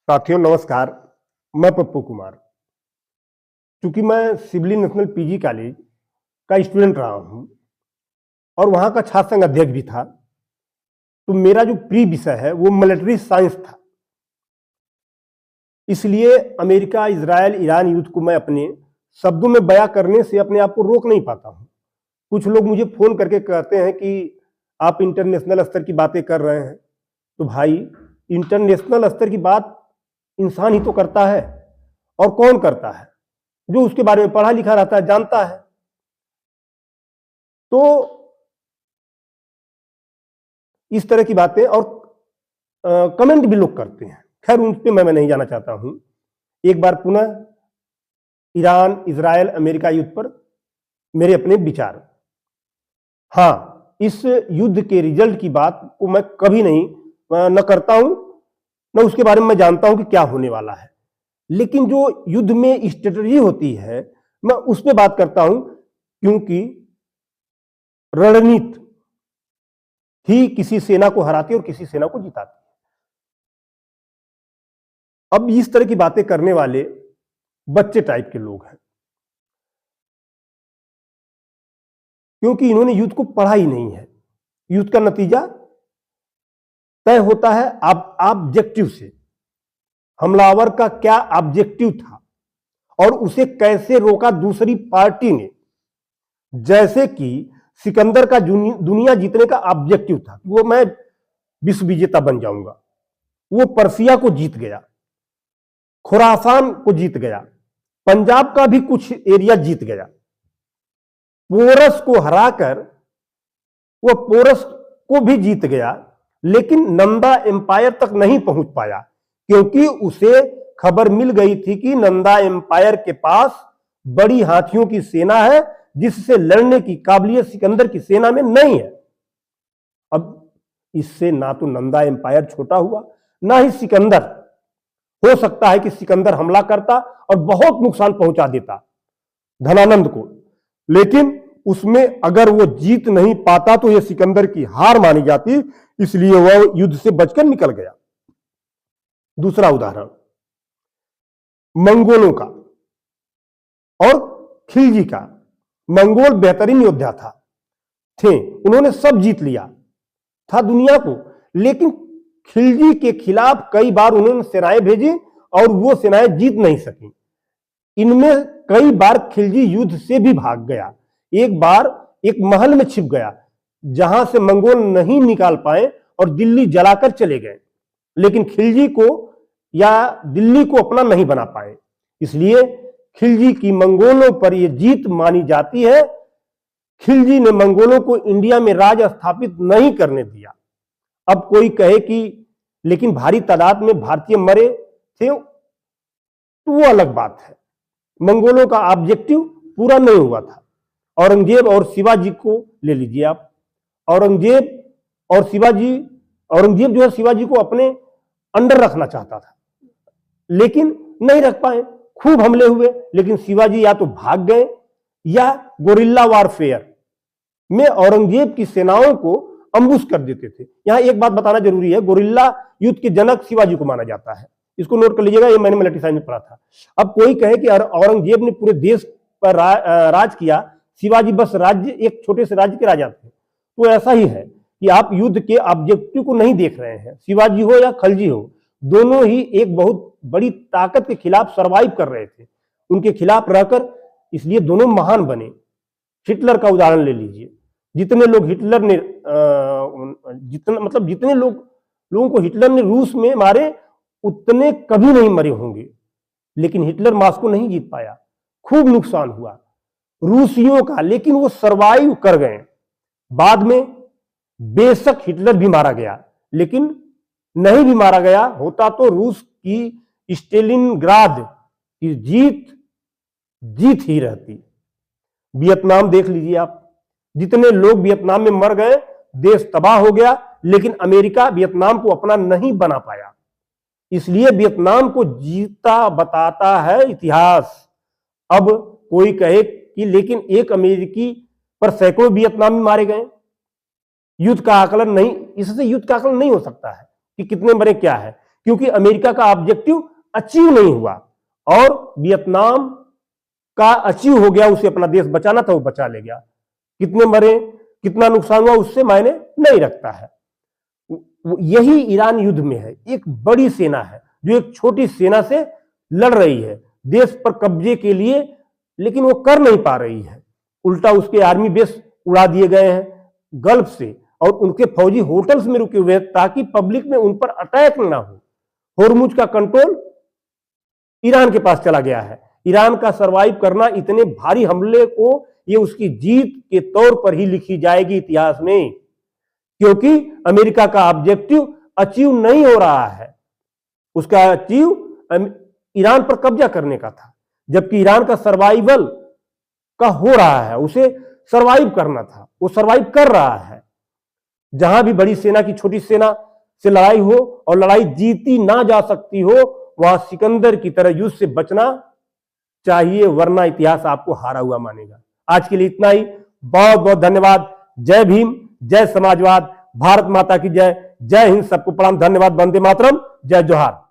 साथियों नमस्कार। मैं पप्पू कुमार। चूंकि मैं सिवली नेशनल पीजी कॉलेज का स्टूडेंट रहा हूं और वहां का छात्र संघ अध्यक्ष भी था, तो मेरा जो प्रिय विषय है वो मिलिट्री साइंस था। इसलिए अमेरिका, इजराइल, ईरान युद्ध को मैं अपने शब्दों में बयां करने से अपने आप को रोक नहीं पाता हूं। कुछ लोग मुझे फोन करके कहते हैं कि आप इंटरनेशनल स्तर की बातें कर रहे हैं। तो भाई, इंटरनेशनल स्तर की बात इंसान ही तो करता है, और कौन करता है? जो उसके बारे में पढ़ा लिखा रहता है, जानता है। तो इस तरह की बातें और कमेंट भी लोग करते हैं। खैर, उन पे मैं नहीं जाना चाहता हूं। एक बार पुनः ईरान, इजराइल, अमेरिका युद्ध पर मेरे अपने विचार। हाँ, इस युद्ध के रिजल्ट की बात को मैं कभी नहीं न करता हूं, न उसके बारे में मैं जानता हूं कि क्या होने वाला है। लेकिन जो युद्ध में स्ट्रेटजी होती है, मैं उस पर बात करता हूं, क्योंकि रणनीति ही किसी सेना को हराती है और किसी सेना को जिताती है। अब इस तरह की बातें करने वाले बच्चे टाइप के लोग हैं, क्योंकि इन्होंने युद्ध को पढ़ा ही नहीं है। युद्ध का नतीजा तय होता है ऑब्जेक्टिव से। हमलावर का क्या ऑब्जेक्टिव था और उसे कैसे रोका दूसरी पार्टी ने। जैसे कि सिकंदर का दुनिया जीतने का ऑब्जेक्टिव था, वो मैं विश्व विजेता बन जाऊंगा। वो पर्सिया को जीत गया, खुरासान को जीत गया, पंजाब का भी कुछ एरिया जीत गया। पोरस को हराकर वो पोरस को भी जीत गया, लेकिन नंदा एम्पायर तक नहीं पहुंच पाया, क्योंकि उसे खबर मिल गई थी कि नंदा एम्पायर के पास बड़ी हाथियों की सेना है, जिससे लड़ने की काबिलियत सिकंदर की सेना में नहीं है। अब इससे ना तो नंदा एम्पायर छोटा हुआ, ना ही सिकंदर। हो सकता है कि सिकंदर हमला करता और बहुत नुकसान पहुंचा देता धनानंद को, लेकिन उसमें अगर वो जीत नहीं पाता तो यह सिकंदर की हार मानी जाती, इसलिए वह युद्ध से बचकर निकल गया। दूसरा उदाहरण मंगोलों का और खिलजी का। मंगोल बेहतरीन योद्धा थे, उन्होंने सब जीत लिया था दुनिया को, लेकिन खिलजी के खिलाफ कई बार उन्होंने सेनाएं भेजी और वो सेनाएं जीत नहीं सकी। इनमें कई बार खिलजी युद्ध से भी भाग गया। एक बार एक महल में छिप गया, जहां से मंगोल नहीं निकाल पाए और दिल्ली जलाकर चले गए, लेकिन खिलजी को या दिल्ली को अपना नहीं बना पाए। इसलिए खिलजी की मंगोलों पर यह जीत मानी जाती है। खिलजी ने मंगोलों को इंडिया में राज स्थापित नहीं करने दिया। अब कोई कहे कि लेकिन भारी तादाद में भारतीय मरे थे, तो वो अलग बात है। मंगोलों का ऑब्जेक्टिव पूरा नहीं हुआ था। औरंगजेब और शिवाजी को ले लीजिए आप। औरंगजेब जो है शिवाजी को अपने अंडर रखना चाहता था, लेकिन नहीं रख पाए। खूब हमले हुए, लेकिन शिवाजी या तो भाग गए या गोरिल्ला वारफेयर में औरंगजेब की सेनाओं को अम्बुश कर देते थे। यहां एक बात बताना जरूरी है, गोरिल्ला युद्ध के जनक शिवाजी को माना जाता है। इसको नोट कर लीजिएगा, ये मैंने मिलिट्री साइंस में पढ़ा था। अब कोई कहे कि औरंगजेब ने पूरे देश पर राज किया, शिवाजी बस एक छोटे से राज्य के राजा थे, तो ऐसा ही है कि आप युद्ध के ऑब्जेक्टिव को नहीं देख रहे हैं। शिवाजी हो या खलजी हो, दोनों ही एक बहुत बड़ी ताकत के खिलाफ सरवाइव कर रहे थे, उनके खिलाफ रहकर, इसलिए दोनों महान बने। हिटलर का उदाहरण ले लीजिए। जितने लोग हिटलर ने जितने लोगों को हिटलर ने रूस में मारे, उतने कभी नहीं मरे होंगे, लेकिन हिटलर मॉस्को नहीं जीत पाया। खूब नुकसान हुआ रूसियों का, लेकिन वो सरवाइव कर गए। बाद में बेशक हिटलर भी मारा गया, लेकिन नहीं भी मारा गया होता तो रूस की स्टेलिनग्राद की जीत ही रहती। वियतनाम देख लीजिए आप, जितने लोग वियतनाम में मर गए, देश तबाह हो गया, लेकिन अमेरिका वियतनाम को अपना नहीं बना पाया। इसलिए वियतनाम को जीता बताता है इतिहास। अब कोई कहे कि लेकिन एक अमेरिकी पर सैकड़ों वियतनामी मारे गए, युद्ध का आकलन नहीं, इससे युद्ध का आकलन नहीं हो सकता है कि कितने मरे क्या है, क्योंकि अमेरिका का ऑब्जेक्टिव अचीव नहीं हुआ और वियतनाम का अचीव हो गया, उसे अपना देश बचाना था, वो बचा ले गया। कितने मरे, कितना नुकसान हुआ, उससे मायने नहीं रखता है। यही ईरान युद्ध में है। एक बड़ी सेना है जो एक छोटी सेना से लड़ रही है देश पर कब्जे के लिए, लेकिन वो कर नहीं पा रही है। उल्टा उसके आर्मी बेस उड़ा दिए गए हैं गल्फ से और उनके फौजी होटल्स में रुके हुए हैं ताकि पब्लिक में उन पर अटैक ना हो। होर्मुज का कंट्रोल ईरान के पास चला गया है। ईरान का सरवाइव करना इतने भारी हमले को, ये उसकी जीत के तौर पर ही लिखी जाएगी इतिहास में, क्योंकि अमेरिका का ऑब्जेक्टिव अचीव नहीं हो रहा है। उसका अचीव ईरान पर कब्जा करने का था, जबकि ईरान का सर्वाइवल का हो रहा है, उसे सर्वाइव करना था, वो सर्वाइव कर रहा है। जहां भी बड़ी सेना की छोटी सेना से लड़ाई हो और लड़ाई जीती ना जा सकती हो, वहां सिकंदर की तरह युद्ध से बचना चाहिए, वरना इतिहास आपको हारा हुआ मानेगा। आज के लिए इतना ही। बहुत बहुत धन्यवाद। जय भीम, जय समाजवाद, भारत माता की जय, जय हिंद, सबको प्रणाम, धन्यवाद, वंदे मातरम, जय जोहार।